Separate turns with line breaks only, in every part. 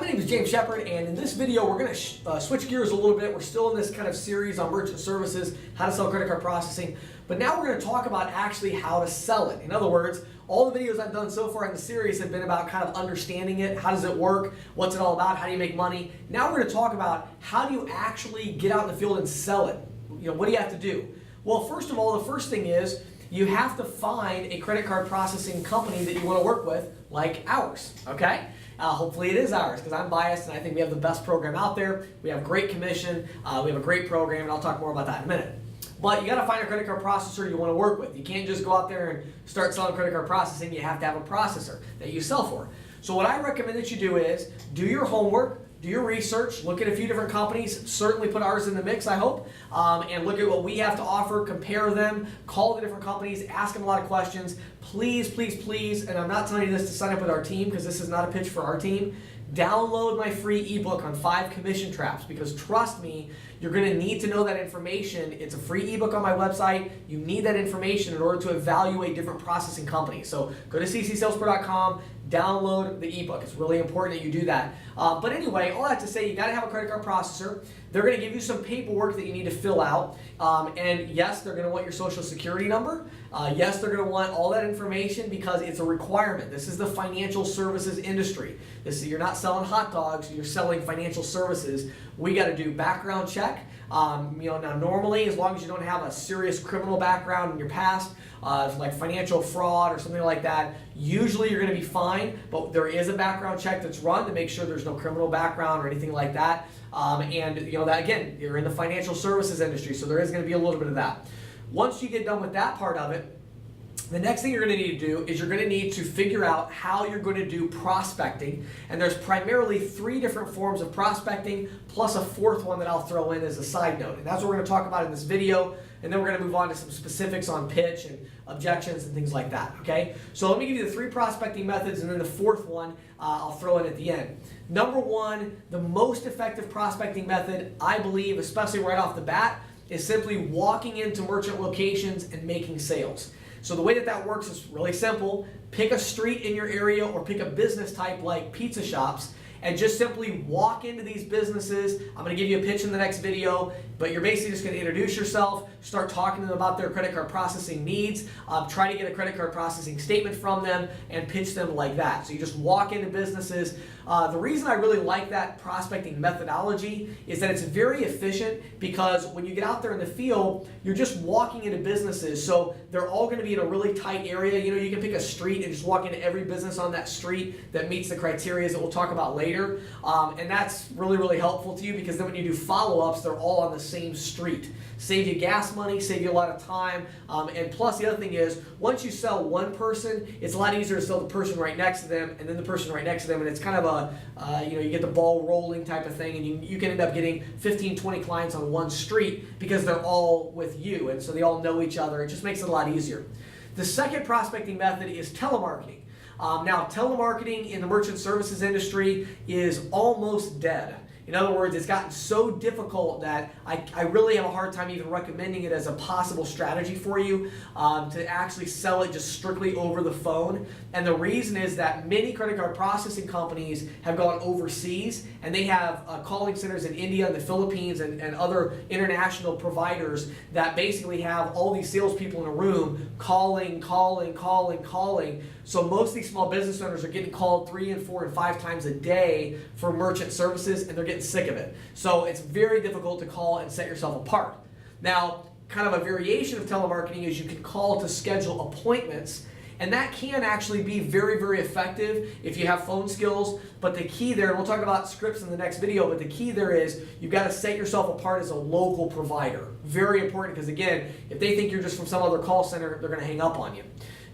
my name is James Shepard, and in this video we're going to switch gears a little bit. We're still in this kind of series on merchant services, how to sell credit card processing, but now we're going to talk about actually how to sell it. In other words, all the videos I've done so far in the series have been about kind of understanding it, how does it work, what's it all about, how do you make money. Now we're going to talk about how do you actually get out in the field and sell it. What do you have to do? Well, first of all, the first thing is you have to find a credit card processing company that you want to work with, like ours, okay? Hopefully it is ours, because I'm biased and I think we have the best program out there. We have great commission, we have a great program, and I'll talk more about that in a minute. But you got to find a credit card processor you want to work with. You can't just go out there and start selling credit card processing. You have to have a processor that you sell for. So what I recommend that you do is do your homework, do your research, look at a few different companies, certainly put ours in the mix, I hope, and look at what we have to offer, compare them, call the different companies, ask them a lot of questions. Please, please, please, and I'm not telling you this to sign up with our team because this is not a pitch for our team, download my free ebook on 5 commission traps, because trust me, you're going to need to know that information. It's a free ebook on my website. You need that information in order to evaluate different processing companies. So go to ccsalespro.com, download the ebook. It's really important that you do that. But anyway, all that to say, you got to have a credit card processor. They're going to give you some paperwork that you need to fill out. And yes, they're going to want your social security number. Yes, they're going to want all that information because it's a requirement. This is the financial services industry. You're not selling hot dogs, you're selling financial services. We got to do background check. Now normally, as long as you don't have a serious criminal background in your past, like financial fraud or something like that, usually you're going to be fine, but there is a background check that's run to make sure there's no criminal background or anything like that. And that again, you're in the financial services industry, so there is going to be a little bit of that. Once you get done with that part of it, the next thing you're going to need to do is you're going to need to figure out how you're going to do prospecting. And there's primarily 3 different forms of prospecting, plus a 4th one that I'll throw in as a side note. And that's what we're going to talk about in this video. And then we're going to move on to some specifics on pitch and objections and things like that, okay? So let me give you the 3 prospecting methods, and then the 4th one I'll throw in at the end. Number 1, the most effective prospecting method, I believe, especially right off the bat, is simply walking into merchant locations and making sales. So the way that works is really simple. Pick a street in your area or pick a business type like pizza shops and just simply walk into these businesses. I'm going to give you a pitch in the next video, but you're basically just going to introduce yourself, start talking to them about their credit card processing needs, try to get a credit card processing statement from them, and pitch them like that. So you just walk into businesses. The reason I really like that prospecting methodology is that it's very efficient, because when you get out there in the field, you're just walking into businesses. So they're all going to be in a really tight area. You can pick a street and just walk into every business on that street that meets the criteria that we'll talk about later. And that's really, really helpful to you, because then when you do follow-ups, they're all on the same street. Save you gas money, save you a lot of time, and plus the other thing is, once you sell one person, it's a lot easier to sell the person right next to them, and then the person right next to them, and it's kind of a, you get the ball rolling type of thing, and you can end up getting 15, 20 clients on one street because they're all with you, and so they all know each other. It just makes it a lot easier. The second prospecting method is telemarketing. Now, telemarketing in the merchant services industry is almost dead. In other words, it's gotten so difficult that I really have a hard time even recommending it as a possible strategy for you to actually sell it just strictly over the phone. And the reason is that many credit card processing companies have gone overseas, and they have calling centers in India and the Philippines and other international providers that basically have all these salespeople in a room calling. So most of these small business owners are getting called 3 and 4 and 5 times a day for merchant services, and they're getting sick of it. So it's very difficult to call and set yourself apart. Now, kind of a variation of telemarketing is you can call to schedule appointments, and that can actually be very, very effective if you have phone skills. But the key there, and we'll talk about scripts in the next video, but the key there is you've got to set yourself apart as a local provider. Very important, because again, if they think you're just from some other call center, they're going to hang up on you.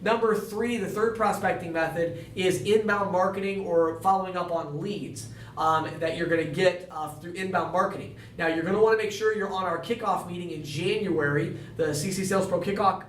Number 3, the third prospecting method is inbound marketing, or following up on leads that you're going to get through inbound marketing. Now, you're going to want to make sure you're on our kickoff meeting in January. The CC Sales Pro kickoff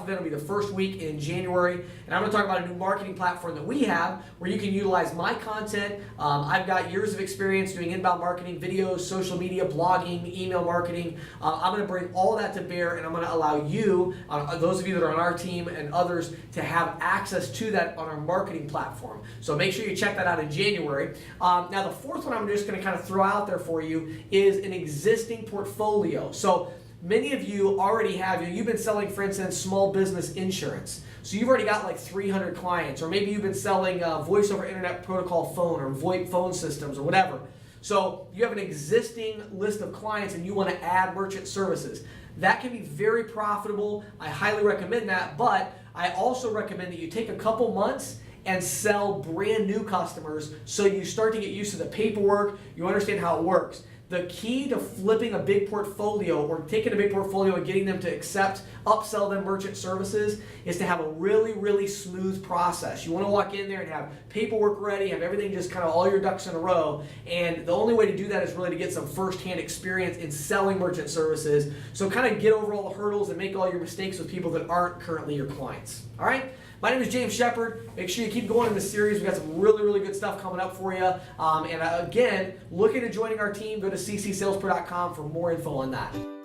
event will be the first week in January, and I'm going to talk about a new marketing platform that we have where you can utilize my content. I've got years of experience doing inbound marketing, videos, social media, blogging, email marketing. I'm going to bring all that to bear, and I'm going to allow you, those of you that are on our team and others, to have access to that on our marketing platform. So make sure you check that out in January. Now, the fourth one I'm just going to kind of throw out there for you is an existing portfolio. So many of you already have, you've been selling, for instance, small business insurance. So you've already got like 300 clients, or maybe you've been selling voice over internet protocol phone or VoIP phone systems or whatever. So you have an existing list of clients and you want to add merchant services. That can be very profitable. I highly recommend that, but I also recommend that you take a couple months and sell brand new customers so you start to get used to the paperwork, you understand how it works. The key to flipping a big portfolio or taking a big portfolio and getting them to accept, upsell them merchant services is to have a really, really smooth process. You want to walk in there and have paperwork ready, have everything just kind of all your ducks in a row. And the only way to do that is really to get some firsthand experience in selling merchant services. So kind of get over all the hurdles and make all your mistakes with people that aren't currently your clients. All right? My name is James Shepard. Make sure you keep going in this series. We've got some really, really good stuff coming up for you. Again, looking at joining our team, go to ccsalespro.com for more info on that.